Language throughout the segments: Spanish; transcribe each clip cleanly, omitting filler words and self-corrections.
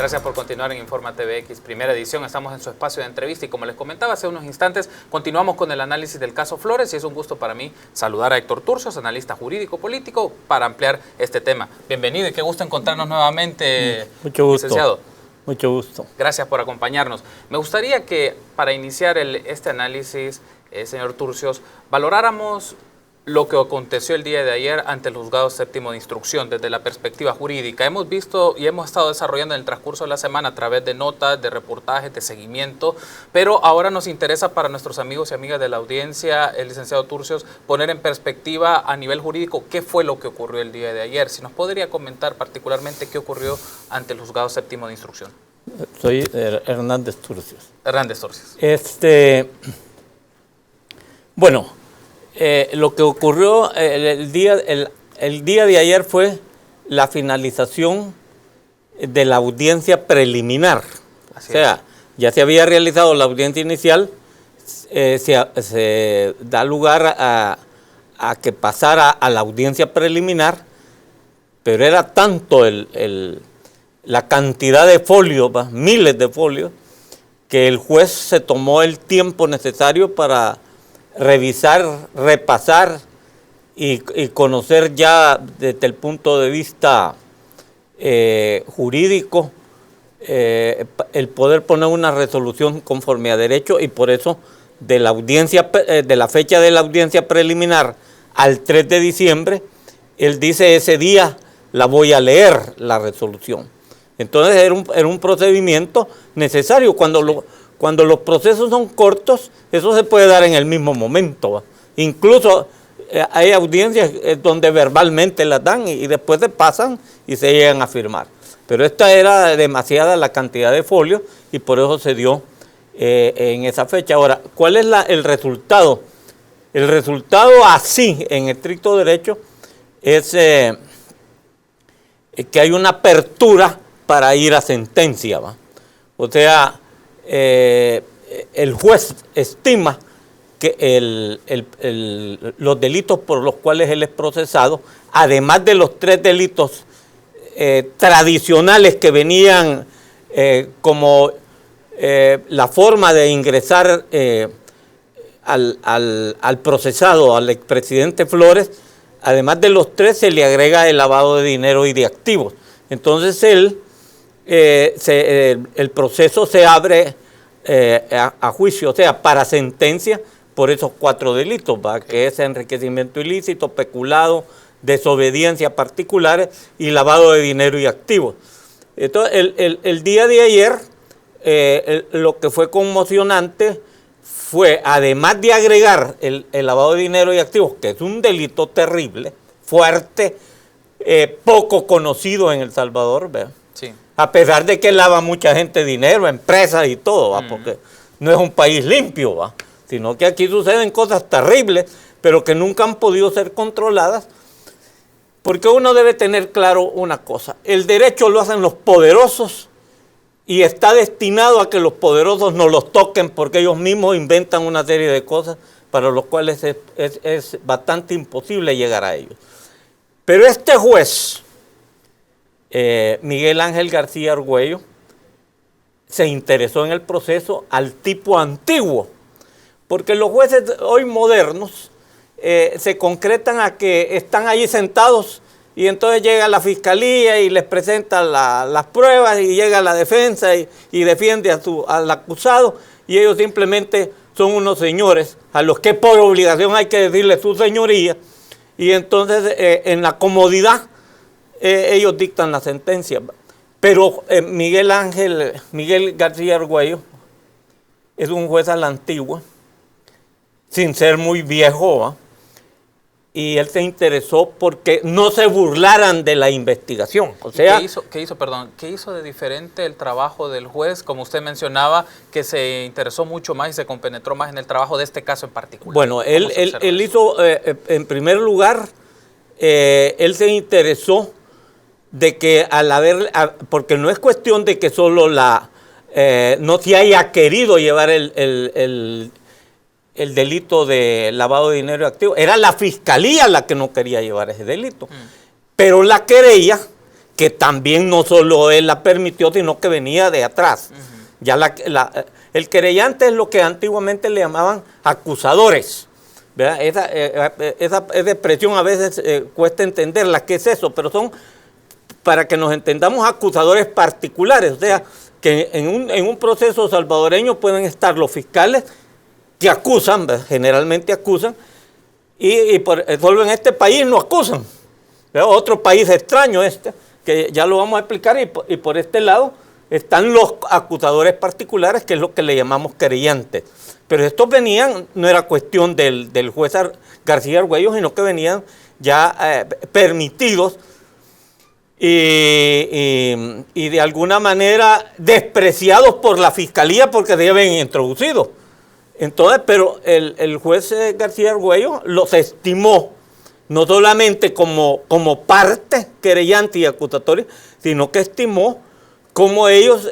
Gracias por continuar en Informa TVX, primera edición. Estamos en su espacio de entrevista y como les comentaba hace unos instantes, continuamos con el análisis del caso Flores y es un gusto para mí saludar a Héctor Turcios, analista jurídico-político, para ampliar este tema. Bienvenido y qué gusto encontrarnos nuevamente, Mucho gusto. licenciado. Mucho gusto. Gracias por acompañarnos. Me gustaría que para iniciar este análisis, señor Turcios, valoráramos lo que aconteció el día de ayer ante el Juzgado Séptimo de Instrucción desde la perspectiva jurídica. Hemos visto y hemos estado desarrollando en el transcurso de la semana a través de notas, de reportajes, de seguimiento, pero ahora nos interesa para nuestros amigos y amigas de la audiencia, el licenciado Turcios, poner en perspectiva a nivel jurídico qué fue lo que ocurrió el día de ayer. Si nos podría comentar particularmente qué ocurrió ante el Juzgado Séptimo de Instrucción. Soy Hernández Turcios. Hernández Turcios. Bueno, lo que ocurrió el día de ayer fue la finalización de la audiencia preliminar. Así o sea, ya se había realizado la audiencia inicial, se da lugar a que pasara a la audiencia preliminar, pero era tanto la cantidad de folios, miles de folios, que el juez se tomó el tiempo necesario para revisar, repasar y conocer ya desde el punto de vista jurídico el poder poner una resolución conforme a derecho, y por eso de la fecha de la audiencia preliminar al 3 de diciembre, él dice ese día la voy a leer la resolución. Entonces era un procedimiento necesario. Cuando los procesos son cortos, eso se puede dar en el mismo momento, ¿va? Incluso hay audiencias donde verbalmente las dan y después se pasan y se llegan a firmar. Pero esta era demasiada la cantidad de folios y por eso se dio en esa fecha. Ahora, ¿cuál es el resultado? El resultado así, en estricto derecho, es que hay una apertura para ir a sentencia, ¿va? O sea, el juez estima que los delitos por los cuales él es procesado, además de los 3 delitos tradicionales que venían como la forma de ingresar al procesado, al expresidente Flores, además de los 3 se le agrega el lavado de dinero y de activos. Entonces el proceso se abre a juicio, o sea, para sentencia por esos 4 delitos, ¿va? Que es enriquecimiento ilícito, peculado, desobediencia a particulares y lavado de dinero y activos. Entonces, el día de ayer, lo que fue conmocionante fue, además de agregar el lavado de dinero y activos, que es un delito terrible, fuerte, poco conocido en El Salvador, ¿verdad? Sí. A pesar de que lava mucha gente dinero, empresas y todo, ¿va? Porque no es un país limpio, ¿va? Sino que aquí suceden cosas terribles, pero que nunca han podido ser controladas, porque uno debe tener claro una cosa: el derecho lo hacen los poderosos y está destinado a que los poderosos no los toquen, porque ellos mismos inventan una serie de cosas para los cuales es bastante imposible llegar a ellos. Pero este juez, Miguel Ángel García Argüello, se interesó en el proceso al tipo antiguo, porque los jueces hoy modernos se concretan a que están allí sentados y entonces llega la fiscalía y les presenta las pruebas y llega la defensa y defiende al acusado, y ellos simplemente son unos señores a los que por obligación hay que decirle su señoría, y entonces en la comodidad ellos dictan la sentencia. Pero Miguel García Argüello es un juez a la antigua, sin ser muy viejo, ¿va? Y él se interesó porque no se burlaran de la investigación. O sea, ¿Qué hizo de diferente el trabajo del juez, como usted mencionaba, que se interesó mucho más y se compenetró más en el trabajo de este caso en particular? Bueno, él hizo, en primer lugar, él se interesó de que porque no es cuestión de que solo no se haya querido llevar el delito de lavado de dinero y activos, era la fiscalía la que no quería llevar ese delito. Pero la querella que también no solo él la permitió, sino que venía de atrás. Ya el querellante es lo que antiguamente le llamaban acusadores. ¿Verdad? Esa expresión a veces cuesta entenderla, ¿qué es eso? Pero son, para que nos entendamos, acusadores particulares, o sea, que en un proceso salvadoreño pueden estar los fiscales que acusan, ¿verdad? Generalmente acusan, y solo en este país no acusan. ¿Verdad? Otro país extraño que ya lo vamos a explicar, y por este lado están los acusadores particulares, que es lo que le llamamos querellantes. Pero estos venían, no era cuestión del juez García Argüello, sino que venían ya permitidos y de alguna manera despreciados por la fiscalía porque se habían introducido. Entonces, pero el juez García Argüello los estimó no solamente como parte querellante y acusatoria, sino que estimó cómo ellos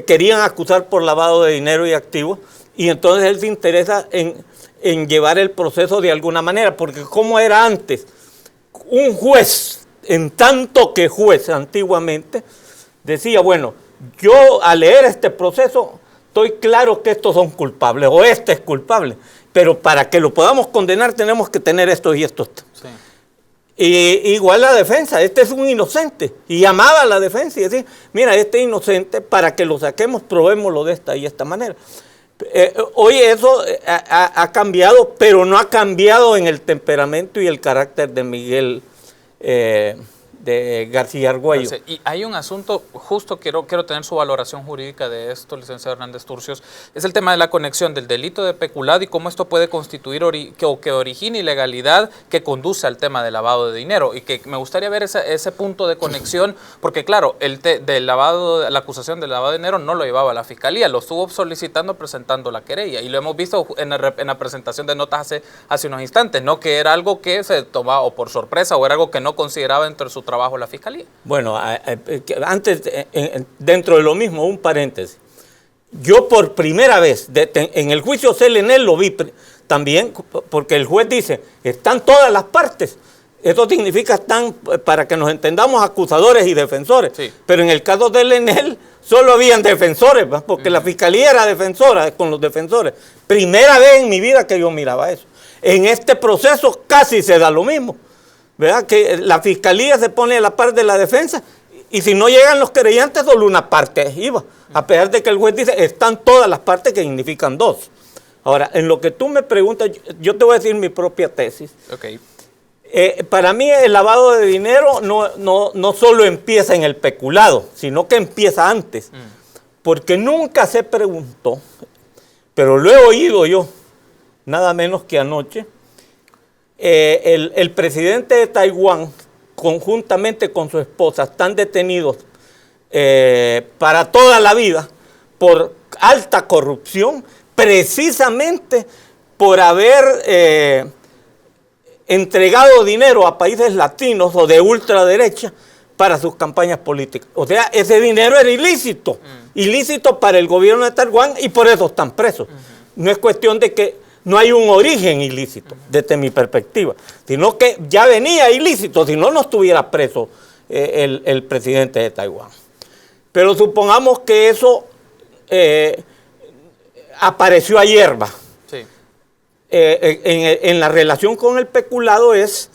querían acusar por lavado de dinero y activos, y entonces él se interesa en llevar el proceso de alguna manera, porque como era antes, un juez, en tanto que juez antiguamente, decía, bueno, yo al leer este proceso estoy claro que estos son culpables, o este es culpable, pero para que lo podamos condenar tenemos que tener esto y esto. Sí. Y igual la defensa, este es un inocente, y llamaba a la defensa y decía, mira, este es inocente, para que lo saquemos, probémoslo de esta y esta manera. Hoy eso ha cambiado, pero no ha cambiado en el temperamento y el carácter de Miguel de García Argüello. Y hay un asunto, justo quiero tener su valoración jurídica de esto, licenciado Hernández Turcios, es el tema de la conexión del delito de peculado y cómo esto puede constituir que origine ilegalidad que conduce al tema del lavado de dinero, y que me gustaría ver ese punto de conexión, porque claro, la acusación del lavado de dinero no lo llevaba a la fiscalía, lo estuvo solicitando presentando la querella, y lo hemos visto en la presentación de notas hace unos instantes, ¿no? Que era algo que se tomaba o por sorpresa o era algo que no consideraba dentro de su trabajo la fiscalía. Bueno, antes, dentro de lo mismo, un paréntesis. Yo por primera vez, en el juicio CLN lo vi también, porque el juez dice, están todas las partes. Eso significa están, para que nos entendamos, acusadores y defensores. Sí. Pero en el caso del ENEL solo habían defensores, porque la fiscalía era defensora con los defensores. Primera vez en mi vida que yo miraba eso. En este proceso casi se da lo mismo. ¿Verdad? Que la fiscalía se pone a la par de la defensa, y si no llegan los querellantes, solo una parte iba, a pesar de que el juez dice, están todas las partes, que significan dos. Ahora, en lo que tú me preguntas, yo te voy a decir mi propia tesis. Okay. Para mí el lavado de dinero no solo empieza en el peculado, sino que empieza antes, porque nunca se preguntó, pero lo he oído yo, nada menos que anoche. El presidente de Taiwán, conjuntamente con su esposa, están detenidos para toda la vida por alta corrupción, precisamente por haber entregado dinero a países latinos o de ultraderecha para sus campañas políticas. O sea, ese dinero era ilícito, ilícito para el gobierno de Taiwán, y por eso están presos. No es cuestión de que no hay un origen ilícito, desde mi perspectiva, sino que ya venía ilícito, si no, no estuviera preso el presidente de Taiwán. Pero supongamos que eso apareció ayer, ¿va? Sí. En la relación con el peculado es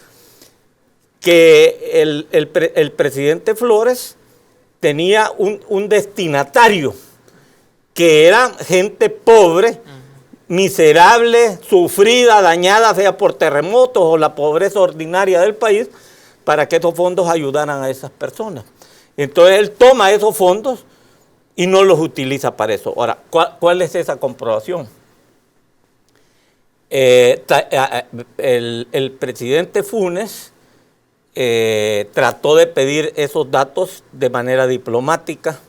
que el presidente Flores tenía un destinatario, que era gente pobre, miserable, sufrida, dañada, sea por terremotos o la pobreza ordinaria del país, para que esos fondos ayudaran a esas personas. Entonces él toma esos fondos y no los utiliza para eso. Ahora, ¿cuál es esa comprobación? El presidente Funes trató de pedir esos datos de manera diplomática,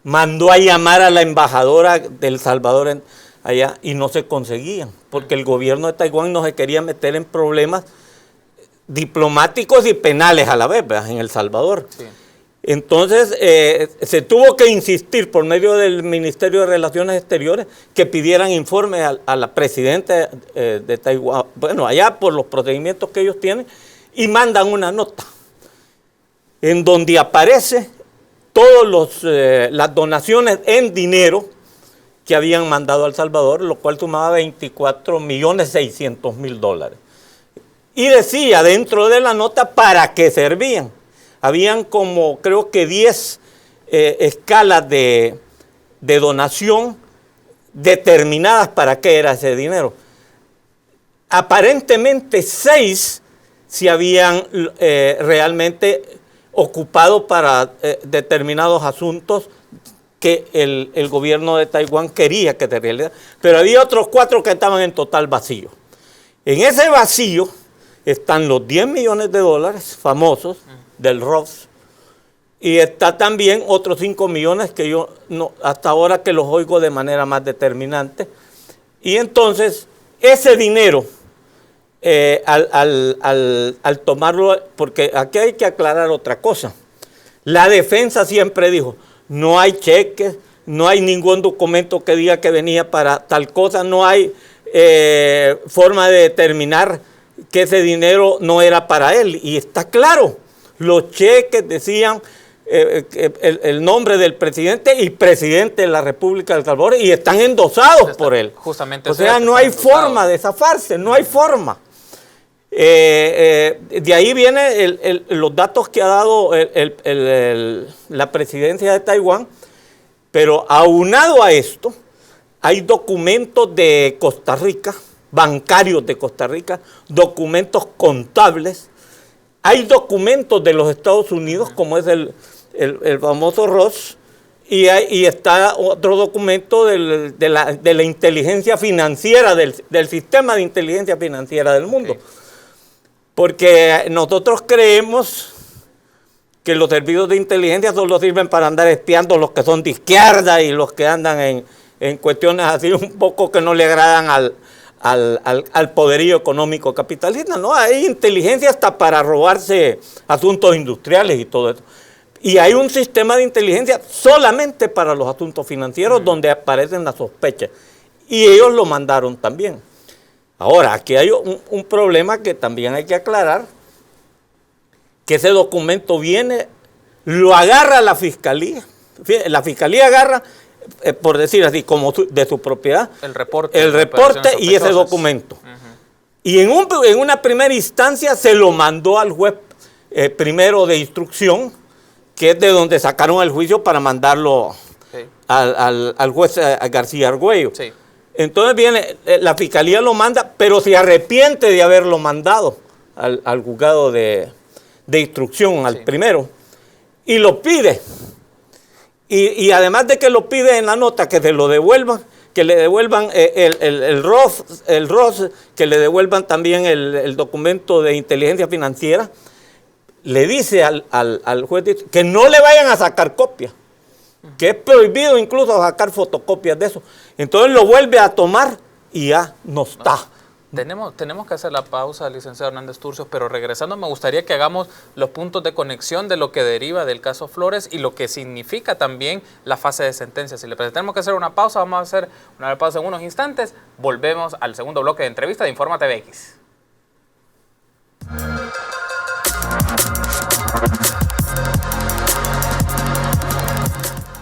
mandó a llamar a la embajadora de El Salvador allá, y no se conseguían, porque el gobierno de Taiwán no se quería meter en problemas diplomáticos y penales a la vez, ¿verdad? En El Salvador. Sí. Entonces se tuvo que insistir por medio del Ministerio de Relaciones Exteriores que pidieran informes a la presidenta de Taiwán, bueno, allá por los procedimientos que ellos tienen, y mandan una nota. en donde aparece todas las donaciones en dinero que habían mandado a El Salvador, lo cual sumaba $24.600.000. Y decía dentro de la nota para qué servían. Habían como, creo que 10 escalas de donación determinadas para qué era ese dinero. Aparentemente 6 se habían realmente ocupado para determinados asuntos que el gobierno de Taiwán quería que se realizara, pero había otros 4 que estaban en total vacío. En ese vacío están los $10 millones famosos del ROS, y está también otros 5 millones que yo no, hasta ahora que los oigo de manera más determinante. Y entonces ese dinero, al tomarlo, porque aquí hay que aclarar otra cosa. La defensa siempre dijo, no hay cheques, no hay ningún documento que diga que venía para tal cosa, no hay forma de determinar que ese dinero no era para él. Y está claro, los cheques decían el nombre del presidente y presidente de la República de El Salvador y están endosados por él. Justamente. O sea, no hay forma de zafarse, no hay forma. De ahí vienen los datos que ha dado la presidencia de Taiwán, pero aunado a esto, hay documentos de Costa Rica, bancarios de Costa Rica, documentos contables, hay documentos de los Estados Unidos, como es el famoso ROS, y está otro documento de la inteligencia financiera, del sistema de inteligencia financiera del mundo. Okay. Porque nosotros creemos que los servicios de inteligencia solo sirven para andar espiando los que son de izquierda y los que andan en cuestiones así un poco que no le agradan al poderío económico capitalista. No, hay inteligencia hasta para robarse asuntos industriales y todo eso. Y hay un sistema de inteligencia solamente para los asuntos financieros donde aparecen las sospechas. Y ellos lo mandaron también. Ahora, aquí hay un problema que también hay que aclarar, que ese documento viene, lo agarra la fiscalía. La fiscalía agarra, por decir así, como de su propiedad, el reporte y ese documento. Y en una primera instancia se lo mandó al juez primero de instrucción, que es de donde sacaron el juicio para mandarlo al juez García Argüello. Sí. Entonces viene, la fiscalía lo manda, pero se arrepiente de haberlo mandado al juzgado de instrucción, al primero, y lo pide. Y además de que lo pide en la nota, que se lo devuelvan, que le devuelvan el ROS, que le devuelvan también el documento de inteligencia financiera, le dice al juez que no le vayan a sacar copias, que es prohibido incluso sacar fotocopias de eso. Entonces lo vuelve a tomar y ya no está. Tenemos que hacer la pausa, licenciado Hernández Turcios, pero regresando me gustaría que hagamos los puntos de conexión de lo que deriva del caso Flores y lo que significa también la fase de sentencia. Si le tenemos que hacer una pausa, vamos a hacer una pausa en unos instantes. Volvemos al segundo bloque de entrevista de Informa TVX.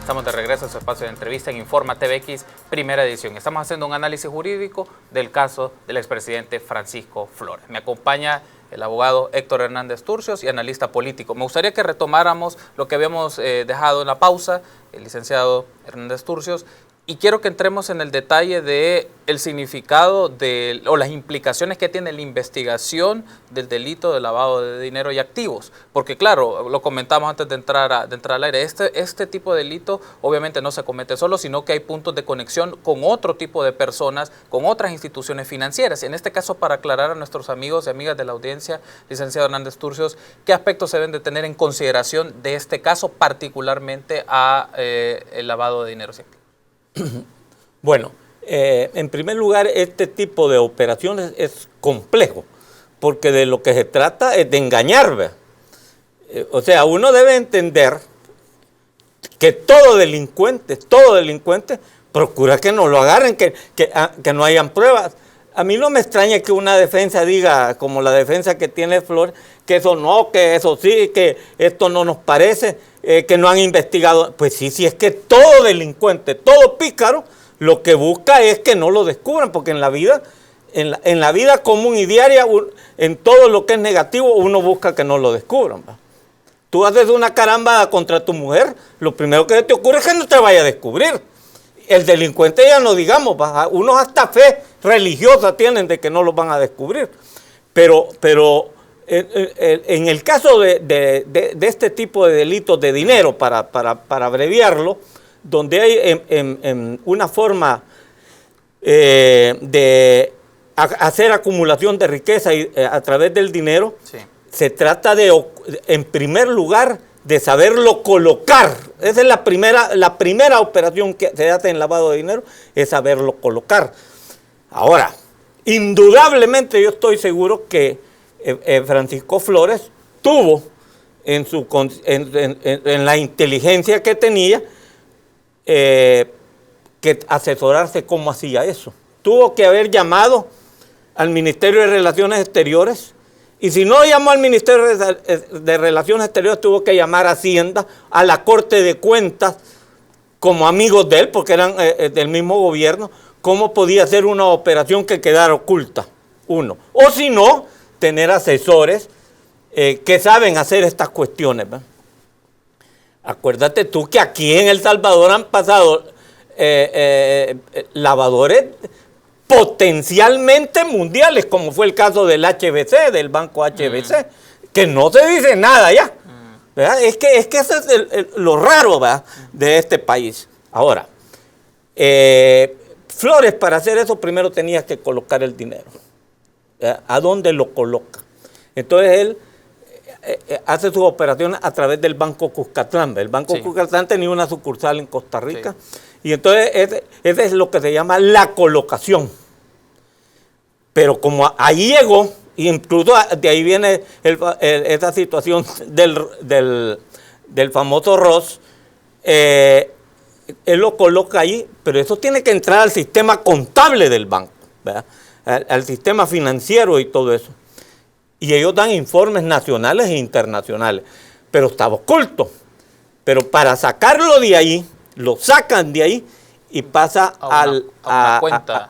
Estamos de regreso a su espacio de entrevista en Informa TVX, primera edición. Estamos haciendo un análisis jurídico del caso del expresidente Francisco Flores. Me acompaña el abogado Héctor Hernández Turcios y analista político. Me gustaría que retomáramos lo que habíamos dejado en la pausa, el licenciado Hernández Turcios, y quiero que entremos en el detalle del significado o las implicaciones que tiene la investigación del delito de lavado de dinero y activos. Porque claro, lo comentamos antes de entrar al aire, este tipo de delito obviamente no se comete solo, sino que hay puntos de conexión con otro tipo de personas, con otras instituciones financieras. En este caso, para aclarar a nuestros amigos y amigas de la audiencia, licenciado Hernández Turcios, ¿qué aspectos se deben de tener en consideración de este caso, particularmente el lavado de dinero y activos? Bueno, en primer lugar, este tipo de operaciones es complejo, porque de lo que se trata es de engañar, ¿verdad? O sea, uno debe entender que todo delincuente procura que no lo agarren, que no hayan pruebas. A mí no me extraña que una defensa diga, como la defensa que tiene Flores, que eso no, que eso sí, que esto no nos parece, que no han investigado. Pues sí, sí, es que todo delincuente, todo pícaro, lo que busca es que no lo descubran, porque en la vida, en la vida común y diaria, en todo lo que es negativo, uno busca que no lo descubran, ¿va? Tú haces una caramba contra tu mujer, lo primero que te ocurre es que no te vaya a descubrir. El delincuente ya no digamos, unos hasta fe religiosa tienen de que no los van a descubrir. Pero en el caso de este tipo de delitos de dinero, para abreviarlo, donde hay en una forma de hacer acumulación de riqueza a través del dinero, sí, se trata de, en primer lugar, de saberlo colocar. Esa es la primera operación que se hace en lavado de dinero, es saberlo colocar. Ahora, indudablemente yo estoy seguro que Francisco Flores tuvo en la inteligencia que tenía que asesorarse cómo hacía eso. Tuvo que haber llamado al Ministerio de Relaciones Exteriores. Y si no llamó al Ministerio de Relaciones Exteriores, tuvo que llamar a Hacienda, a la Corte de Cuentas, como amigos de él, porque eran del mismo gobierno, cómo podía hacer una operación que quedara oculta, uno. O si no, tener asesores que saben hacer estas cuestiones, ¿verdad? Acuérdate tú que aquí en El Salvador han pasado lavadores potencialmente mundiales, como fue el caso del HBC, del banco HBC, que no se dice nada ya. ¿Verdad? Es que eso es lo raro, ¿verdad?, de este país. Ahora, Flores, para hacer eso, primero tenía que colocar el dinero. ¿Verdad? ¿A dónde lo coloca? Entonces él hace sus operaciones a través del Banco Cuscatlán. El Banco Cuscatlán tenía una sucursal en Costa Rica. Y entonces ese es lo que se llama la colocación. Pero como ahí llegó, incluso de ahí viene esa situación del famoso Ross, él lo coloca ahí, pero eso tiene que entrar al sistema contable del banco, ¿verdad? Al sistema financiero y todo eso. Y ellos dan informes nacionales e internacionales, pero estaba oculto. Pero para sacarlo de ahí, lo sacan de ahí y pasa a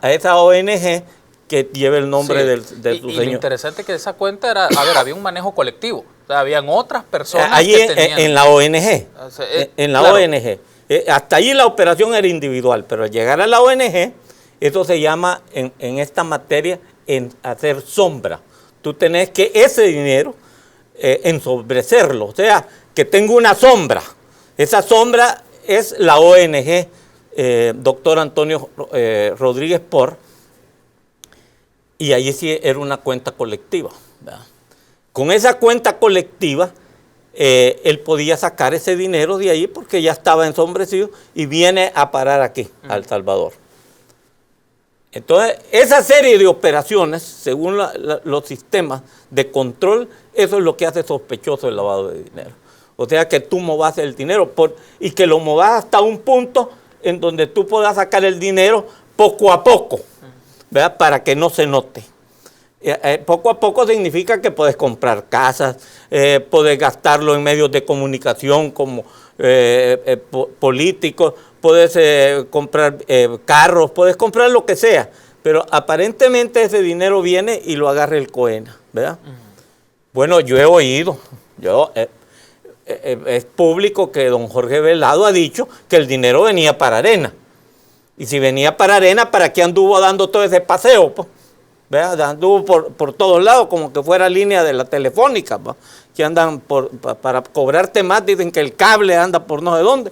esa ONG que lleva el nombre de su señor. Lo interesante es que esa cuenta era, había un manejo colectivo. O sea, habían otras personas allí que tenían... En la ONG. En la ONG. Hasta allí la operación era individual, pero al llegar a la ONG, eso se llama en esta materia en hacer sombra. Tú tenés que ese dinero ensombrecerlo, o sea, que tenga una sombra. Esa sombra es la ONG doctor Antonio Rodríguez Por, y allí sí era una cuenta colectiva, ¿verdad? Con esa cuenta colectiva, él podía sacar ese dinero de ahí porque ya estaba ensombrecido y viene a parar aquí, a El Salvador. Entonces, esa serie de operaciones, según los sistemas de control, eso es lo que hace sospechoso el lavado de dinero. O sea, que tú movas el dinero y que lo movas hasta un punto en donde tú puedas sacar el dinero poco a poco, ¿verdad? Para que no se note. Poco a poco significa que puedes comprar casas, puedes gastarlo en medios de comunicación como políticos, puedes comprar carros, puedes comprar lo que sea, pero aparentemente ese dinero viene y lo agarra el COENA, ¿verdad? Bueno, yo he oído, es público que don Jorge Velado ha dicho que el dinero venía para Arena. Y si venía para Arena, ¿para qué anduvo dando todo ese paseo? Pues? ¿Verdad? Anduvo por todos lados, como que fuera línea de la telefónica, pues, que andan para cobrarte más, dicen que el cable anda por no sé dónde.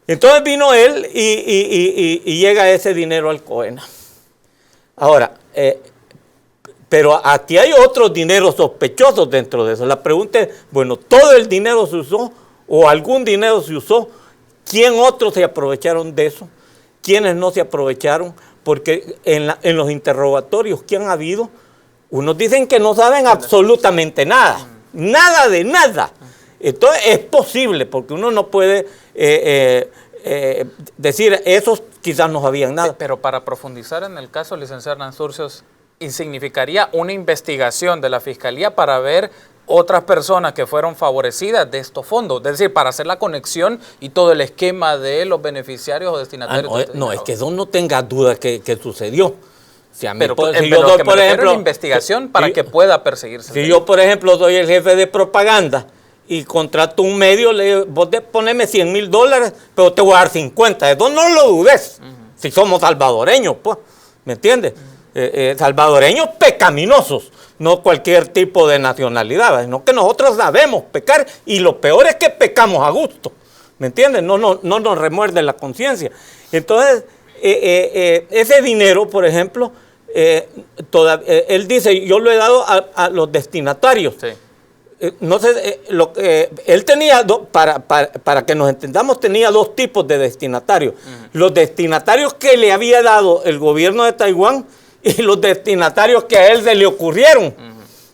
Entonces vino él y llega ese dinero al COENA. Ahora, pero aquí hay otros dineros sospechosos dentro de eso. La pregunta es, bueno, ¿todo el dinero se usó o algún dinero se usó? ¿Quién otros se aprovecharon de eso? ¿Quiénes no se aprovecharon? Porque en los interrogatorios que han habido, unos dicen que no saben absolutamente nada, nada de nada. Entonces es posible, porque uno no puede decir, esos quizás no sabían nada. Pero para profundizar en el caso, licenciado Hernán Turcios, y significaría una investigación de la Fiscalía para ver otras personas que fueron favorecidas de estos fondos, es decir, para hacer la conexión y todo el esquema de los beneficiarios o destinatarios. No, es que eso no tenga duda que sucedió. Si a mí, pero si yo doy, por ejemplo, la investigación para que pueda perseguirse. Si yo, por ejemplo, soy el jefe de propaganda y contrato un medio, le digo, vos poneme $100,000, pero te voy a dar 50. Eso no lo dudes. Si somos salvadoreños, pues, ¿me entiendes? Salvadoreños pecaminosos, no cualquier tipo de nacionalidad, sino que nosotros sabemos pecar y lo peor es que pecamos a gusto, ¿me entiendes? No nos remuerde la conciencia. Entonces, ese dinero, por ejemplo, él dice, yo lo he dado a los destinatarios. Sí. No sé, él tenía, para que nos entendamos, tenía dos tipos de destinatarios. Los destinatarios que le había dado el gobierno de Taiwán y los destinatarios que a él se le ocurrieron,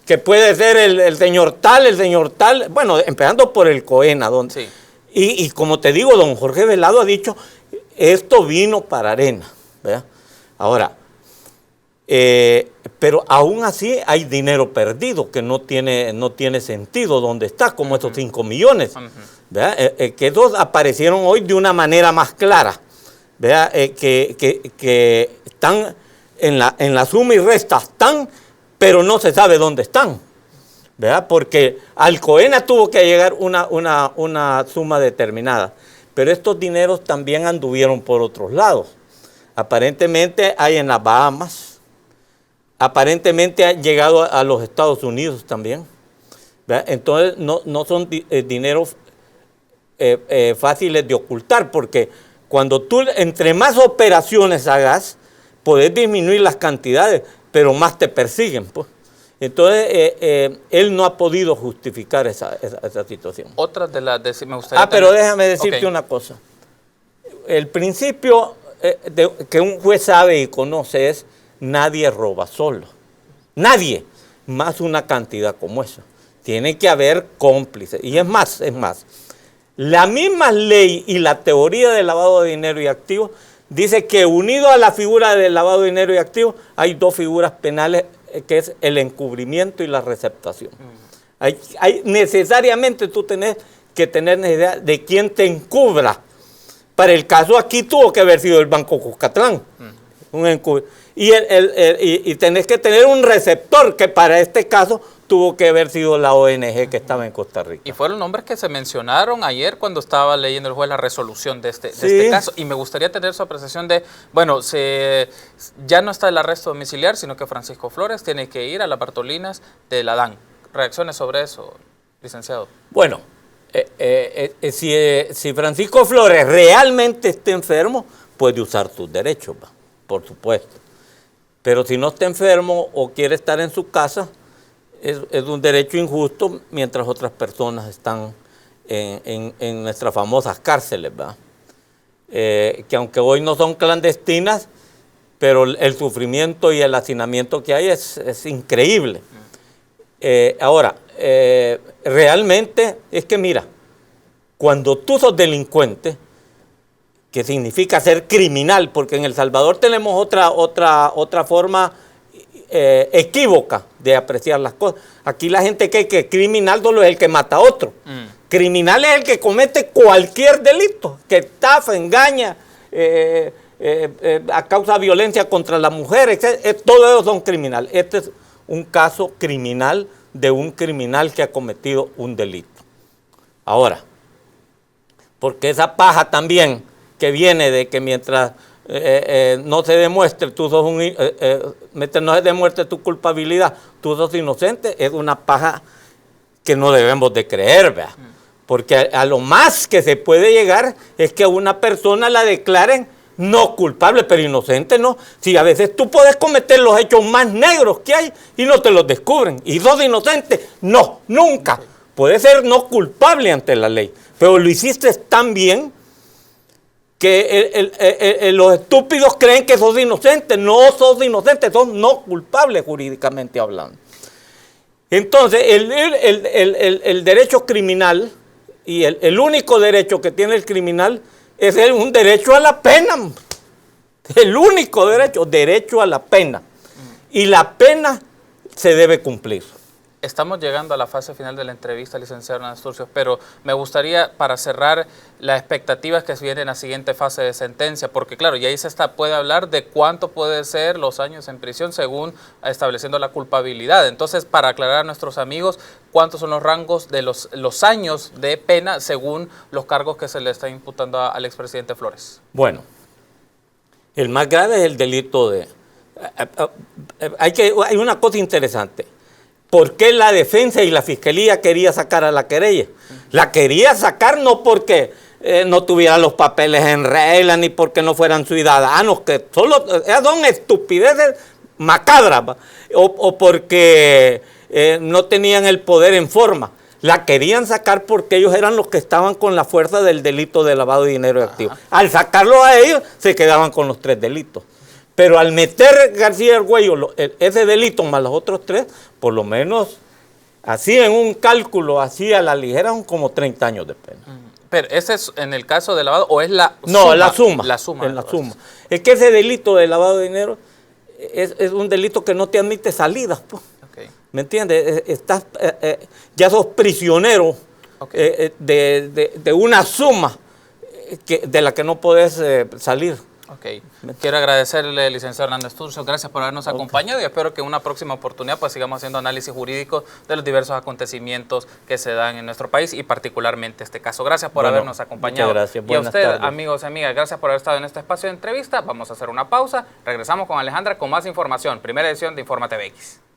que puede ser el señor tal, bueno, empezando por el COENA. Sí. Y como te digo, don Jorge Velado ha dicho, esto vino para arena, ¿verdad? Ahora, pero aún así hay dinero perdido que no tiene sentido donde está, como estos 5 millones, ¿verdad? Que esos aparecieron hoy de una manera más clara, ¿verdad? Que están en la suma y resta, están, pero no se sabe dónde están, ¿verdad? Porque al COENA tuvo que llegar una suma determinada, pero estos dineros también anduvieron por otros lados. Aparentemente hay en las Bahamas, aparentemente ha llegado a los Estados Unidos también, ¿verdad? Entonces no son dineros fáciles de ocultar, porque cuando tú entre más operaciones hagas, podés disminuir las cantidades, pero más te persiguen, pues. Entonces, él no ha podido justificar esa situación. Otra de las... me gustaría pero déjame decirte una cosa. El principio que un juez sabe y conoce es, nadie roba solo. Nadie. Más una cantidad como esa. Tiene que haber cómplices. Y es más. La misma ley y la teoría del lavado de dinero y activos dice que unido a la figura del lavado de dinero y activos hay dos figuras penales, que es el encubrimiento y la receptación. Hay necesariamente tú tenés que tener necesidad de quién te encubra. Para el caso aquí tuvo que haber sido el Banco Cuscatlán. Y tenés que tener un receptor, que para este caso tuvo que haber sido la ONG que estaba en Costa Rica. Y fueron nombres que se mencionaron ayer cuando estaba leyendo el juez la resolución de este caso. Y me gustaría tener su apreciación de, bueno, ya no está el arresto domiciliar, sino que Francisco Flores tiene que ir a las Bartolinas de la DAN. ¿Reacciones sobre eso, licenciado? Bueno, si Francisco Flores realmente está enfermo, puede usar sus derechos, por supuesto. Pero si no está enfermo o quiere estar en su casa, es un derecho injusto mientras otras personas están en nuestras famosas cárceles, ¿verdad? Que aunque hoy no son clandestinas, pero el sufrimiento y el hacinamiento que hay es increíble. Ahora, realmente es que mira, cuando tú sos delincuente, que significa ser criminal, porque en El Salvador tenemos otra forma equívoca de apreciar las cosas. Aquí la gente cree que criminal solo es el que mata a otro. Criminal es el que comete cualquier delito, que estafa, engaña, causa violencia contra la mujer, etc. Todos ellos son criminales. Este es un caso criminal de un criminal que ha cometido un delito. Ahora, porque esa paja también que viene de que mientras no se demuestre, mientras no se demuestre tu culpabilidad, tú sos inocente, es una paja que no debemos de creer, ¿verdad? Porque a lo más que se puede llegar es que a una persona la declaren no culpable, pero inocente no. Si a veces tú puedes cometer los hechos más negros que hay y no te los descubren, y sos inocente, no, nunca. Puedes ser no culpable ante la ley, pero lo hiciste tan bien que los estúpidos creen que sos inocente. No sos inocente, sos no culpable jurídicamente hablando. Entonces, el derecho criminal y el único derecho que tiene el criminal es un derecho a la pena. El único derecho a la pena. y la pena se debe cumplir. Estamos llegando a la fase final de la entrevista, licenciado Hernández Turcios, pero me gustaría, para cerrar, las expectativas que vienen en la siguiente fase de sentencia, porque claro, ya ahí puede hablar de cuánto puede ser los años en prisión según estableciendo la culpabilidad. Entonces, para aclarar a nuestros amigos, ¿cuántos son los rangos de los años de pena según los cargos que se le está imputando al expresidente Flores? Bueno, el más grave es el delito de... Hay una cosa interesante. ¿Por qué la defensa y la fiscalía quería sacar a la querella? La quería sacar no porque no tuviera los papeles en regla, ni porque no fueran ciudadanos, que solo son estupideces macabras, o porque no tenían el poder en forma. La querían sacar porque ellos eran los que estaban con la fuerza del delito de lavado de dinero activo. Al sacarlo a ellos, se quedaban con los 3 delitos. Pero al meter García Argüello ese delito más los otros 3, por lo menos, así en un cálculo, así a la ligera, son como 30 años de pena. Pero ¿ese es en el caso de lavado o es la suma? No, la suma. La suma. En la suma. Es que ese delito de lavado de dinero es un delito que no te admite salidas, pues. Okay. ¿Me entiendes? Ya sos prisionero de una suma de la que no podés salir. Ok. Quiero agradecerle, licenciado Hernández Turcios, gracias por habernos acompañado y espero que en una próxima oportunidad pues sigamos haciendo análisis jurídico de los diversos acontecimientos que se dan en nuestro país y particularmente este caso. Gracias por habernos acompañado. Muchas gracias. Y a usted, tardes. amigos y amigas, gracias por haber estado en este espacio de entrevista. Vamos a hacer una pausa. Regresamos con Alejandra con más información. Primera edición de Infórmate BX.